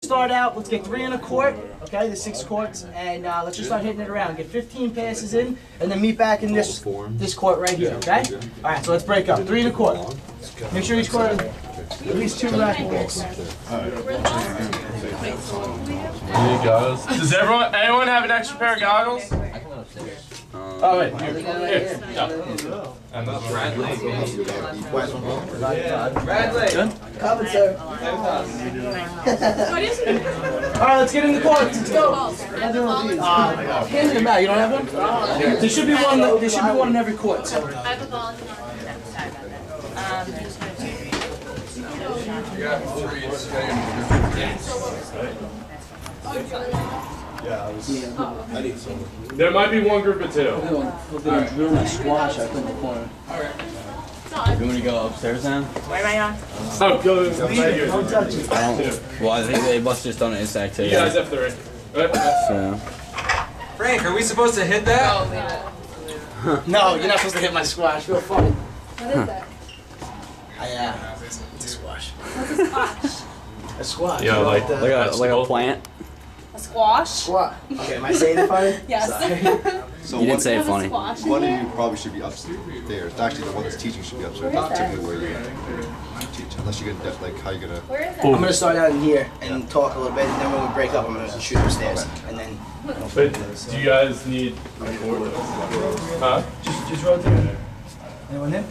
start out, let's get 3 in a court, okay, there's 6 courts, and let's just start hitting it around. Get 15 passes in, and then meet back in this court right here, okay? All right, so let's break up. 3 in a court. Make sure each court has at least 2 racquetballs. Does anyone have an extra pair of goggles? Oh wait, here. Bradley. Coming, sir. Alright, let's get in the courts. Let's go. Hand them out. You don't have one? There should be one. There should be one in every court. So. I have a ball. Sorry about I need some. There might be one group of 2. We're going to drill my squash out in the corner. You want to go upstairs now? Where am I on? Oh, go right here. Don't touch it. I don't. Well, I think they must just done it inside too. You guys have 3. So. Frank, are we supposed to hit that? No, you're not supposed to hit my squash. Real funny. What is that? It's a squash. What's a squash? A squash. Yeah, like Like a plant. A squash? Squat. Okay, am I saying it funny? Yes. So You didn't say it funny. one of you probably should be upstairs. Actually, the one that's teaching should be upstairs. Not typically where you teach, unless you're gonna like how you're gonna. Where is it? I'm gonna start out in here and talk a little bit, and then when we break up, I'm gonna shoot upstairs, and then. But do you guys need a cord? Huh? Just rotate. Anyone there?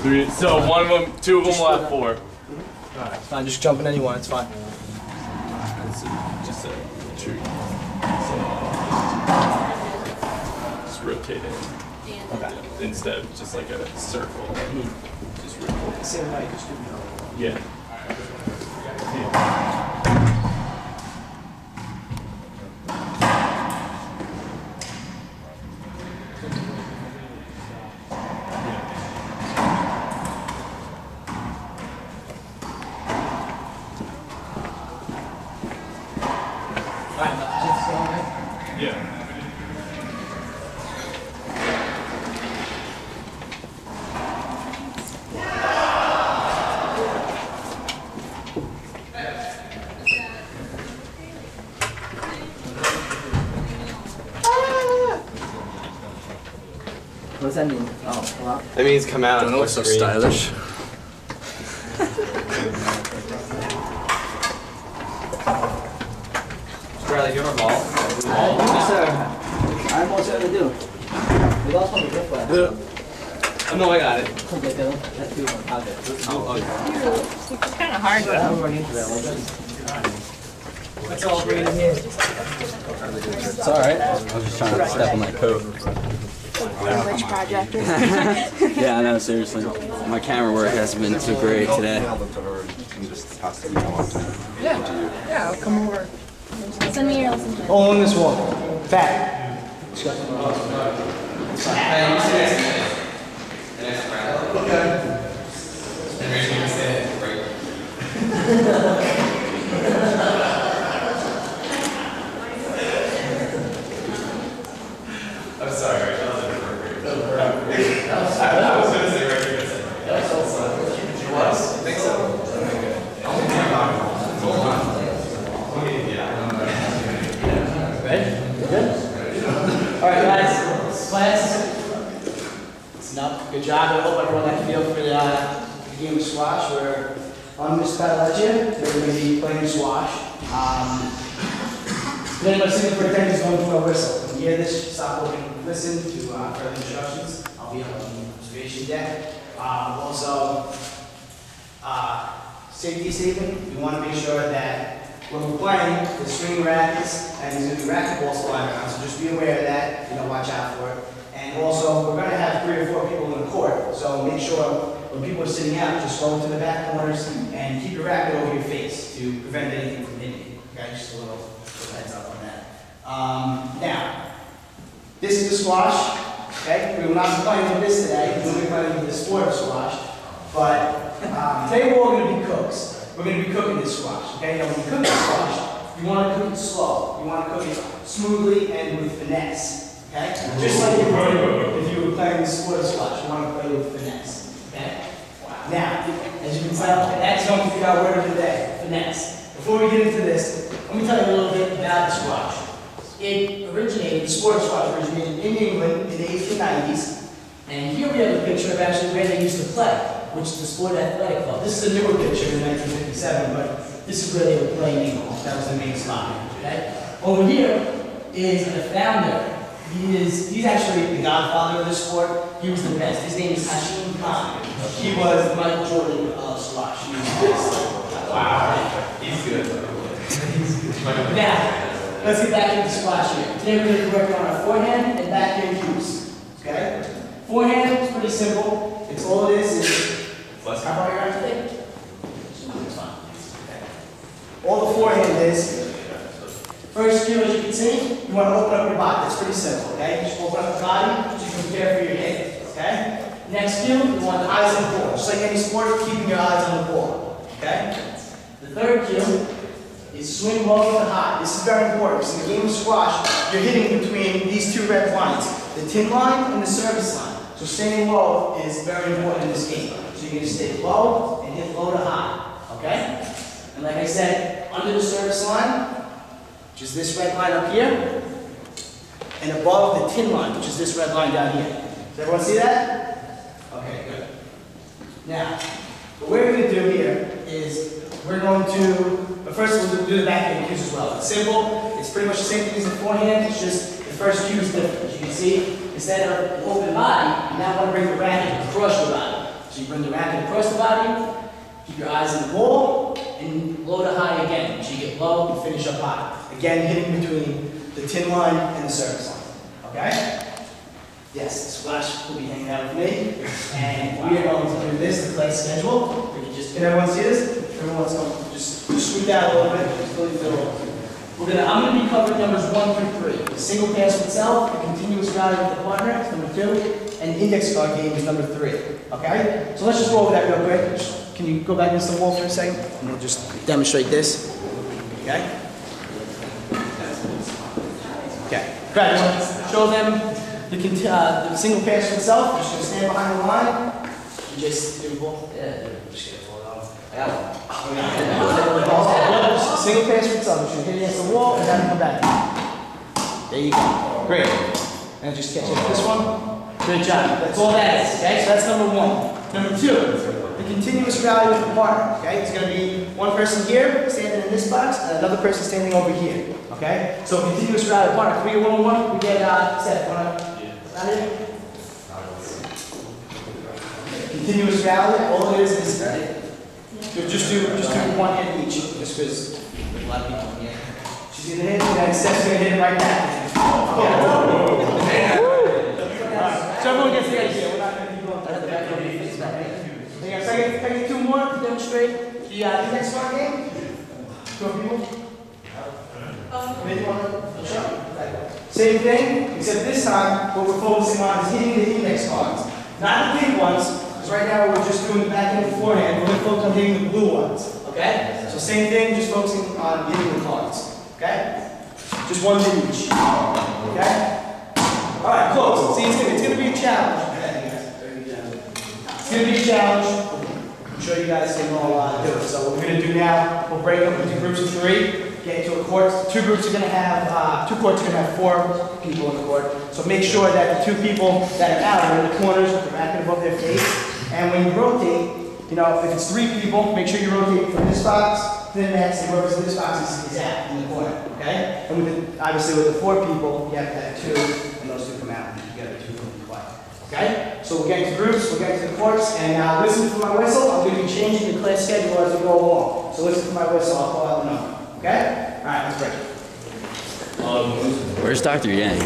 3. So 1 of them, 2 of them will have 4. Alright, fine. Just jump in anyone. It's fine. Just a tree. Just rotate it. Okay. Instead of just like a circle. Just rotate. Same way. Just do Yeah. Yeah. What does that mean? Oh, well. That means come out. Don't look so stylish. Bradley, you want a ball? Yes, sir. I'm all set to do. We lost one to the flag. Oh, no, I got it. Okay, Dylan. That's 2 in my pocket. It's kind of hard though. I'm running into that one. Let's all bring it in here. It's alright. I was just trying to step on my coat. Which project? Yeah, I know, seriously. My camera work hasn't been too great today. Yeah, I'll come over. Send me your lesson plan. All on this wall. Back. I'm sorry. Alright guys, class, listen up. Good job. I hope everyone got a feel for the game of squash. We're on Miss Pataleggia. We're going to be playing squash. If anybody's sitting for attendance, going to a whistle. When you hear this, stop looking and listen to further instructions. I'll be on the observation deck. Also, safety statement. We want to make sure that when we're playing, the swing rackets and there's going to be racquetballs flying around, so just be aware of that, watch out for it. And also, we're going to have 3 or 4 people in the court, so make sure when people are sitting out, just go into the back corners and keep your racket over your face to prevent anything from hitting you. Okay, just a little heads up on that. Now, this is the squash. Okay, we will not be playing with this today. We'll be playing with the sport of squash. But today we're all going to be cooks. We're going to be cooking this squash, okay? Now when you cook this squash, you want to cook it slow. You want to cook it smoothly and with finesse, okay? Just like if you were playing the sport of squash, you want to play with finesse, okay? Wow. Now, as you can tell, that's going to be our word of the day, finesse. Before we get into this, let me tell you a little bit about the squash. The sport of squash originated in England in the 1890s. And here we have a picture of actually where they used to play, which is the Sport Athletic Club. This is a newer picture in 1957, but this is where they were playing in England. That was the main spot. Okay? Over here is the founder. He's actually the godfather of this sport. He was the best. His name is Hashim Khan. He was the Michael Jordan of squash. He was the best. Wow. He's good. Now, let's get back into squash here. Today we're going to work on our forehand and backhand cues. Okay? Forehand is pretty simple. It's all it is how far are you on today? It's fine. Okay. All the forehand is, first cue, as you can see, you want to open up your body. It's pretty simple, okay? Just open up the body so you can prepare for your hit, okay? Next cue, you want the eyes on the ball. Just like any sport, keeping your eyes on the ball, okay? The third cue is swing low to high. This is very important because in the game of squash, you're hitting between these two red lines, the tin line and the service line. So staying low is very important in this game. So you're going to stay low and hit low to high, okay? And like I said, under the service line, which is this red line up here, and above the tin line, which is this red line down here. Does everyone see that? Okay, good. Now, what we're going to do here is we're going to, but first we'll do the backhand cues as well. It's simple. It's pretty much the same thing as the forehand. It's just the first cue is different. As you can see, instead of an open body, you now want to bring the racket across your body. So you bring the racket across the body, keep your eyes on the ball, and low to high again. So you get low and finish up high. Again, hitting between the tin line and the service line. Okay? Yes, the squash will be hanging out with me. And we are going to do this, the play schedule. We can just, can everyone see this? Everyone's going to just scoot out a little bit. Just really fill. I'm going to be covering numbers 1 through 3. The single pass itself, the continuous rally with the partner is number 2, and the index card game is number 3. Okay? So let's just go over that real quick. Can you go back against the wall for a second? And we'll just demonstrate this. Okay? Okay. Great. Show them the single pass itself. You're just going to stand behind the line. You just do the ball. Yeah. Just get it off. I got one. Single pass for itself. You should hit against the wall and then come back. There you go. Great. And just catch it with this one. Good job. That's all that is. Okay? So that's number 1. Number 2, the continuous rally with the partner. Okay? It's going to be one person here standing in this box and another person standing over here. Okay? So continuous rally with the partner. Can we get 1-on-1? We get Seth. Out here. Continuous rally. All it is just do one hit each, just because a lot of people here. She's gonna hit, and then Steph's gonna hit it right back. So everyone gets the idea. We're not gonna keep going to the back. Can I get 2 more to demonstrate the next card game? 2 people. Same thing, except this time what we're focusing on is hitting the index cards, not the big ones. Because right now we're just doing the backhand and forehand. We're going to focus on hitting the blue ones. Okay? So same thing, just focusing on hitting the cards. Okay? Just 1 hit each. Okay? Alright, close. See, it's going to be a challenge. It's going to be a challenge. I'm sure you guys can all do it. So what we're going to do now, we'll break up into groups of 3. Get into a court. 2 groups are going to have, 2 courts are going to have 4 people in the court. So make sure that the 2 people that are out are in the corners with the racket above their face. And when you rotate, you know, if it's 3 people, make sure you rotate from this box to the next, and whoever's in this box is out in the corner, okay? And with the, obviously with the 4 people, you have to have 2, and those 2 come out, and together 2 come in play, okay? So we're getting to groups, we're getting to the courts, and listen for my whistle. I'm going to be changing the class schedule as we go along. So listen for my whistle, I'll call out the number, okay? All right, let's break. Where's Dr. Yang?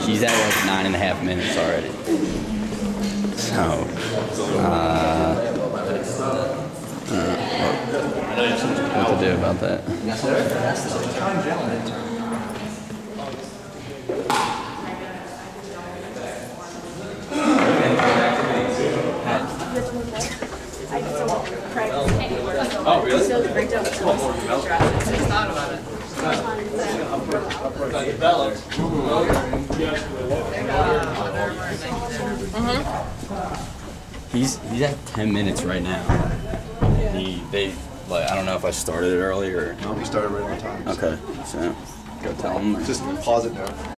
He's at like 9.5 minutes already. So, what to do about that? Oh, really? So the breakdown was One more developed. I just thought about it. He's at 10 minutes right now. Like, I don't know if I started it early or. No, we started right on time. Okay, so go tell him. Just pause it now.